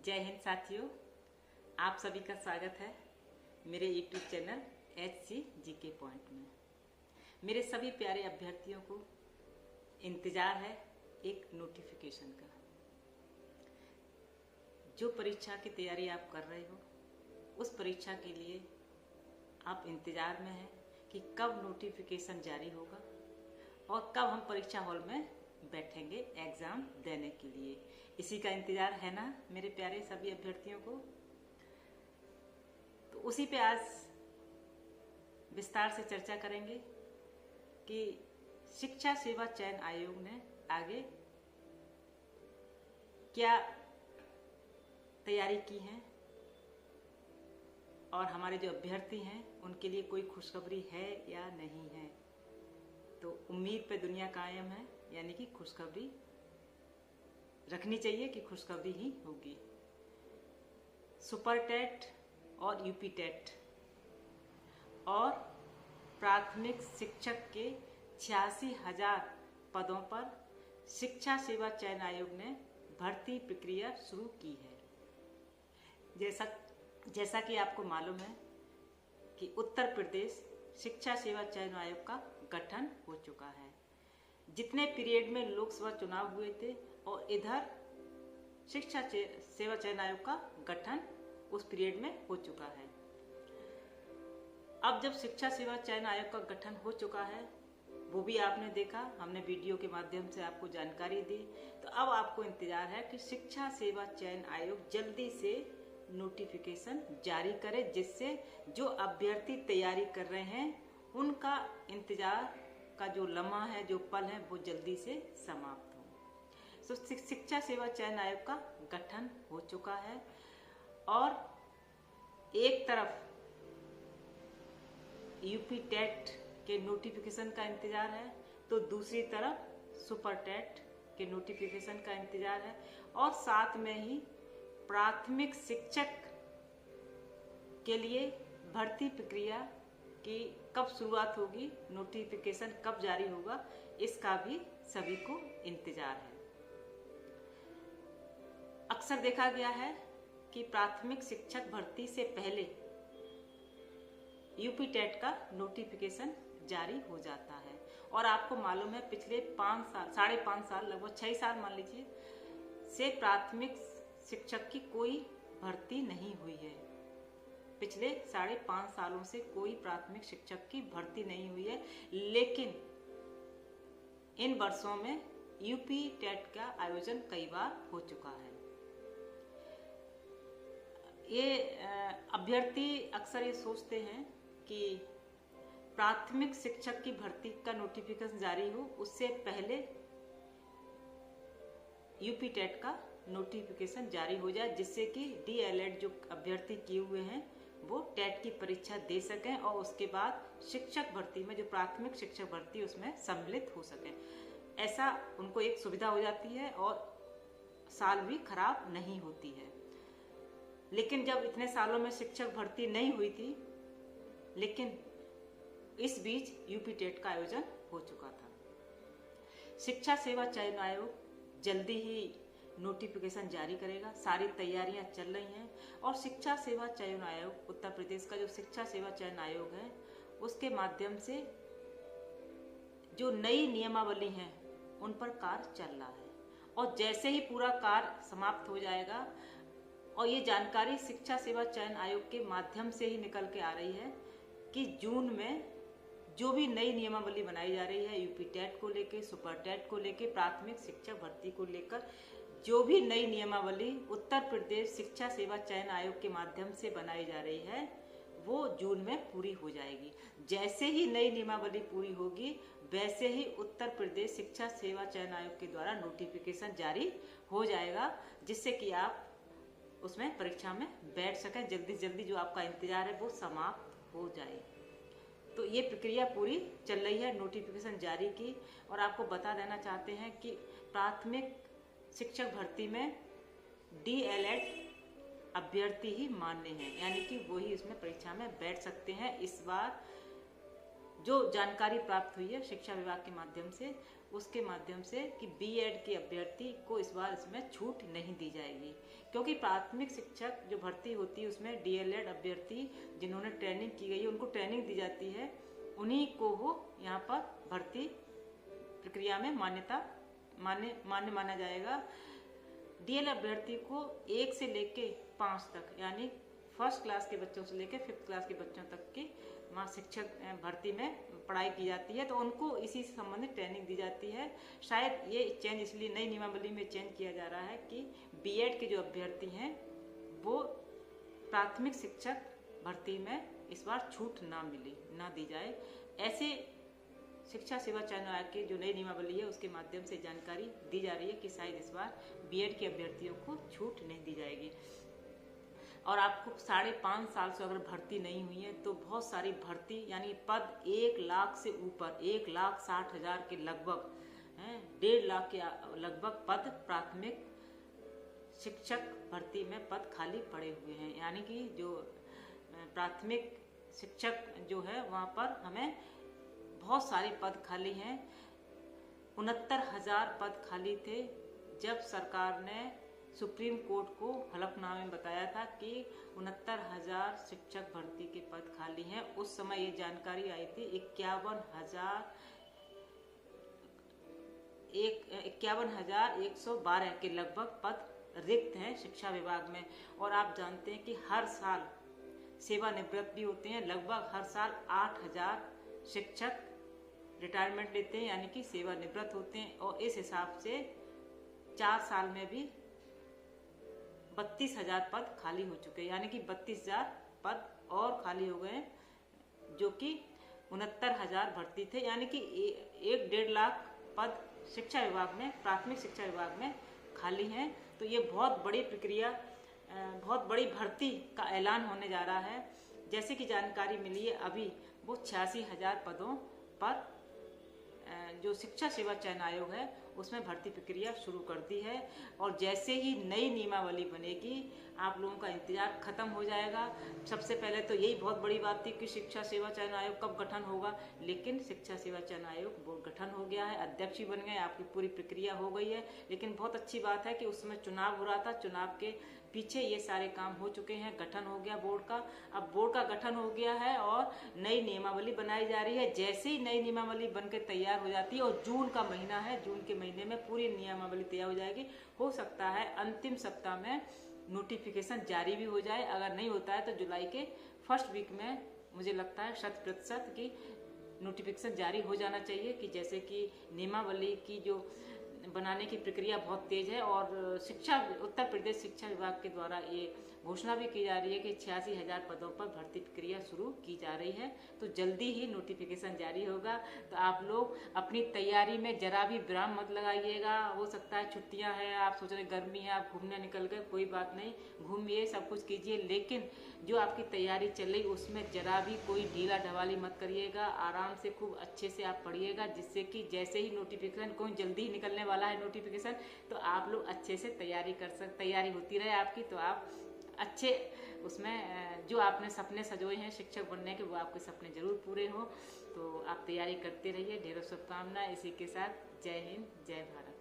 जय हिंद साथियों, आप सभी का स्वागत है मेरे YouTube चैनल HCGK पॉइंट में। मेरे सभी प्यारे अभ्यर्थियों को इंतज़ार है एक नोटिफिकेशन का। जो परीक्षा की तैयारी आप कर रहे हो उस परीक्षा के लिए आप इंतज़ार में हैं कि कब नोटिफिकेशन जारी होगा और कब हम परीक्षा हॉल में बैठेंगे एग्ज़ाम देने के लिए। इसी का इंतज़ार है ना मेरे प्यारे सभी अभ्यर्थियों को। तो उसी पे आज विस्तार से चर्चा करेंगे कि शिक्षा सेवा चयन आयोग ने आगे क्या तैयारी की है और हमारे जो अभ्यर्थी हैं उनके लिए कोई खुशखबरी है या नहीं है। तो उम्मीद पे दुनिया कायम है, यानी कि खुशखबरी रखनी चाहिए कि खुशखबरी ही होगी। सुपर टेट और यूपी टेट और प्राथमिक शिक्षक के 86,000 पदों पर शिक्षा सेवा चयन आयोग ने भर्ती प्रक्रिया शुरू की है। जैसा कि आपको मालूम है कि उत्तर प्रदेश शिक्षा सेवा चयन आयोग का गठन हो चुका है। जितने पीरियड में लोकसभा चुनाव हुए थे और इधर शिक्षा सेवा चयन आयोग का गठन उस पीरियड में हो चुका है। अब जब शिक्षा सेवा चयन आयोग का गठन हो चुका है, वो भी आपने देखा, हमने वीडियो के माध्यम से आपको जानकारी दी। तो अब आपको इंतजार है कि शिक्षा सेवा चयन आयोग जल्दी से नोटिफिकेशन जारी करे, जिससे जो अभ्यर्थी तैयारी कर रहे हैं उनका इंतजार का जो लम्हा है, जो पल है, वो जल्दी से समाप्त हो। तो शिक्षा सेवा चयन आयोग का गठन हो चुका है और एक तरफ यूपी टेट के नोटिफिकेशन का इंतजार है तो दूसरी तरफ सुपर टेट के नोटिफिकेशन का इंतजार है और साथ में ही प्राथमिक शिक्षक के लिए भर्ती प्रक्रिया की कब शुरुआत होगी, नोटिफिकेशन कब जारी होगा, इसका भी सभी को इंतजार है। अक्सर देखा गया है कि प्राथमिक शिक्षक भर्ती से पहले यूपी टेट का नोटिफिकेशन जारी हो जाता है और आपको मालूम है पिछले 5 साल, 5.5 साल, लगभग 6 साल मान लीजिए, से प्राथमिक शिक्षक की कोई भर्ती नहीं हुई है। पिछले 5.5 सालों से कोई प्राथमिक शिक्षक की भर्ती नहीं हुई है, लेकिन इन वर्षों में यूपी टेट का आयोजन कई बार हो चुका है। ये अभ्यर्थी अक्सर ये सोचते हैं कि प्राथमिक शिक्षक की भर्ती का नोटिफिकेशन जारी हो उससे पहले यूपी टेट का नोटिफिकेशन जारी हो जाए, जिससे कि DLED जो अभ्यर्थी किए हुए हैं वो टेट की परीक्षा दे सकें और उसके बाद शिक्षक भर्ती में, जो प्राथमिक शिक्षक भर्ती, उसमें सम्मिलित हो सकें। ऐसा उनको एक सुविधा हो जाती है और साल भी खराब नहीं होती है। लेकिन जब इतने सालों में शिक्षक भर्ती नहीं हुई थी, लेकिन इस बीच यूपी टेट का आयोजन हो चुका था। शिक्षा सेवा चयन आयोग जल्दी ही नोटिफिकेशन जारी करेगा, सारी तैयारियां चल रही हैं और शिक्षा सेवा चयन आयोग, उत्तर प्रदेश का जो शिक्षा सेवा चयन आयोग है, उसके माध्यम से जो नई नियमावली है उन पर कार्य चल रहा है और जैसे ही पूरा कार्य समाप्त हो जाएगा, और ये जानकारी शिक्षा सेवा चयन आयोग के माध्यम से ही निकल के आ रही है कि जून में जो भी नई नियमावली बनाई जा रही है यूपी टेट को लेके, सुपर टेट को लेके, प्राथमिक शिक्षक भर्ती को लेकर जो भी नई नियमावली उत्तर प्रदेश शिक्षा सेवा चयन आयोग के माध्यम से बनाई जा रही है वो जून में पूरी हो जाएगी। जैसे ही नई नियमावली पूरी होगी वैसे ही उत्तर प्रदेश शिक्षा सेवा चयन आयोग के द्वारा नोटिफिकेशन जारी हो जाएगा, जिससे कि आप उसमें परीक्षा में बैठ सकें, जल्दी जल्दी जो आपका इंतजार है वो समाप्त हो जाए। तो ये प्रक्रिया पूरी चल रही है नोटिफिकेशन जारी की। और आपको बता देना चाहते हैं कि प्राथमिक शिक्षक भर्ती में DLED अभ्यर्थी ही मान्य हैं, यानी कि वही इसमें परीक्षा में बैठ सकते हैं। इस बार जो जानकारी प्राप्त हुई है शिक्षा विभाग के माध्यम से, उसके माध्यम से कि बीएड के अभ्यर्थी को इस बार इसमें छूट नहीं दी जाएगी, क्योंकि प्राथमिक शिक्षक जो भर्ती होती है उसमें डीएलएड अभ्यर्थी जिन्होंने ट्रेनिंग की गई है उनको ट्रेनिंग दी जाती है, उन्हीं को वो यहाँ पर भर्ती प्रक्रिया में मान्य माना जाएगा। डीएल अभ्यर्थी को 1 से लेके 5 तक यानी फर्स्ट क्लास के बच्चों से लेके 5th क्लास के बच्चों तक की वहाँ शिक्षक भर्ती में पढ़ाई की जाती है, तो उनको इसी से संबंधित ट्रेनिंग दी जाती है। शायद ये चेंज इसलिए नई नियमावली में चेंज किया जा रहा है कि बीएड के जो अभ्यर्थी हैं वो प्राथमिक शिक्षक भर्ती में इस बार छूट ना दी जाए। ऐसे शिक्षा सेवा चयन आयोग की जो नई नियमावली है उसके माध्यम से जानकारी दी जा रही है कि शायद इस बार बीएड के अभ्यर्थियों को छूट नहीं दी जाएगी। और आपको 5.5 साल से अगर भर्ती नहीं हुई है तो बहुत सारी भर्ती यानी पद 1 लाख से ऊपर 1,60,000 के लगभग 1.5 लाख के लगभग पद प्राथमिक शिक्षक भर्ती में पद खाली पड़े हुए हैं। यानी कि जो प्राथमिक शिक्षक जो है वहाँ पर हमें बहुत सारे पद खाली हैं। 69,000 पद खाली थे जब सरकार ने सुप्रीम कोर्ट को हलफनामे में बताया था कि 69,000 शिक्षक भर्ती के पद खाली हैं। उस समय ये जानकारी आई थी 51,112 के लगभग पद रिक्त हैं शिक्षा विभाग में। और आप जानते हैं कि हर साल सेवानिवृत्त भी होते हैं, लगभग हर साल 8,000 शिक्षक रिटायरमेंट लेते हैं यानी कि सेवानिवृत्त होते हैं। और इस हिसाब से 4 साल में भी 32,000 पद खाली हो चुके हैं, यानी कि 32,000 पद और खाली हो गए, जो कि 69,000 भर्ती थे, यानी कि 1.5 लाख पद शिक्षा विभाग में प्राथमिक शिक्षा विभाग में खाली हैं। तो ये बहुत बड़ी प्रक्रिया, बहुत बड़ी भर्ती का ऐलान होने जा रहा है। जैसे कि जानकारी मिली है अभी वो 86,000 पदों पर जो शिक्षा सेवा चयन आयोग है उसमें भर्ती प्रक्रिया शुरू कर दी है। और जैसे ही नई नियमावली बनेगी आप लोगों का इंतजार खत्म हो जाएगा। सबसे पहले तो यही बहुत बड़ी बात थी कि शिक्षा सेवा चयन आयोग कब गठन होगा, लेकिन शिक्षा सेवा चयन आयोग बोर्ड गठन हो गया है, अध्यक्ष ही बन गए, आपकी पूरी प्रक्रिया हो गई है। लेकिन बहुत अच्छी बात है कि उस समय चुनाव हो रहा था, चुनाव के पीछे ये सारे काम हो चुके हैं, गठन हो गया बोर्ड का। अब बोर्ड का गठन हो गया है और नई नियमावली बनाई जा रही है। जैसे ही नई नियमावली बनकर तैयार हो जाती है और जून का महीना है, जून के महीने में पूरी नियमावली तैयार हो जाएगी। हो सकता है अंतिम सप्ताह में नोटिफिकेशन जारी भी हो जाए, अगर नहीं होता है तो जुलाई के फर्स्ट वीक में मुझे लगता है 100% की नोटिफिकेशन जारी हो जाना चाहिए। कि जैसे कि नियमावली की जो बनाने की प्रक्रिया बहुत तेज है और उत्तर प्रदेश शिक्षा विभाग के द्वारा ये घोषणा भी की जा रही है कि 86,000 पदों पर भर्ती प्रक्रिया शुरू की जा रही है। तो जल्दी ही नोटिफिकेशन जारी होगा। तो आप लोग अपनी तैयारी में जरा भी विराम मत लगाइएगा। हो सकता है छुट्टियां हैं, आप सोच रहे गर्मी है, आप घूमने निकल गए, कोई बात नहीं, घूमिए, सब कुछ कीजिए, लेकिन जो आपकी तैयारी चल रही उसमें जरा भी कोई ढीला ढवाली मत करिएगा। आराम से खूब अच्छे से आप पढ़िएगा, जिससे कि जैसे ही नोटिफिकेशन, कोई जल्दी ही निकलने वाला है नोटिफिकेशन, तो आप लोग अच्छे से तैयारी होती रहे आपकी, तो आप अच्छे उसमें जो आपने सपने सजोए हैं शिक्षक बनने के, वो आपके सपने जरूर पूरे हों। तो आप तैयारी करते रहिए। ढेरों शुभकामनाएं। इसी के साथ जय हिंद, जय भारत।